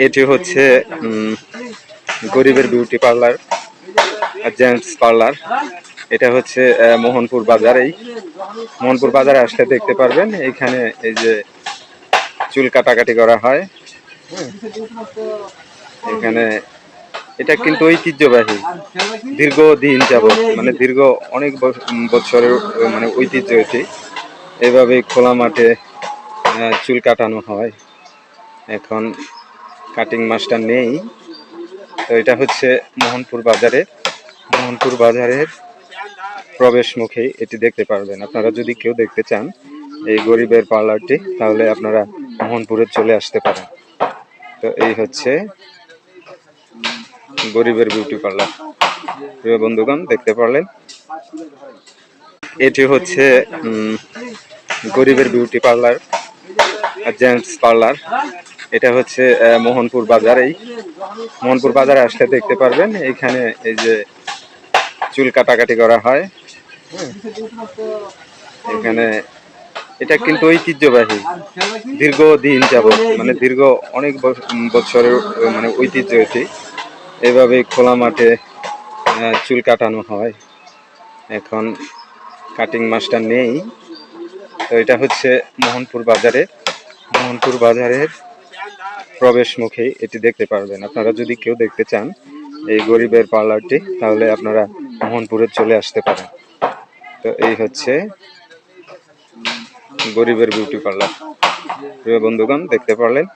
এটি হচ্ছে গরিবের বিউটি পার্লার, জেন্টস পার্লার। এটা হচ্ছে মোহনপুর বাজারেই। মোহনপুর বাজারে আসলে দেখতে পারবেন এইখানে এই যে চুল কাটাকাটি করা হয়। এখানে এটা কিন্তু ঐতিহ্যবাহী, দীর্ঘদিন যাবৎ, মানে দীর্ঘ অনেক বছরের মানে ঐতিহ্য এটি। এভাবে খোলা মাঠে চুল কাটানো হয়। এখন কাটিং মাস্টার নেই, তো এটা হচ্ছে মোহনপুর বাজারের প্রবেশ মুখেই এটি দেখতে পারবেন। আপনারা যদি কেউ দেখতে চান এই গরিবের পার্লারটি, তাহলে আপনারা মোহনপুরে চলে আসতে পারেন। তো এই হচ্ছে গরিবের বিউটি পার্লার। প্রিয় বন্ধুগণ, দেখতে পারলেন এটি হচ্ছে গরিবের বিউটি পার্লার, জেন্টস পার্লার। এটা হচ্ছে মোহনপুর বাজারেই। মোহনপুর বাজারে আসলে দেখতে পারবেন এইখানে এই যে চুল কাটাকাটি করা হয়। এখানে এটা কিন্তু ঐতিহ্যবাহী, দীর্ঘদিন যাবৎ, মানে দীর্ঘ অনেক বছরের মানে ঐতিহ্য এটি। এভাবে খোলা মাঠে চুল কাটানো হয়। এখন কাটিং মাস্টার নেই, তো এটা হচ্ছে মোহনপুর বাজারের প্রবেশ মুখেই এটি দেখতে পারবেন। আপনারা যদি কেউ দেখতে চান এই গরিবের পার্লারটি, তাহলে আপনারা মোহনপুরে চলে আসতে পারেন। তো এই হচ্ছে গরিবের বিউটি পার্লার। প্রিয় বন্ধুগণ, দেখতে পারলেন।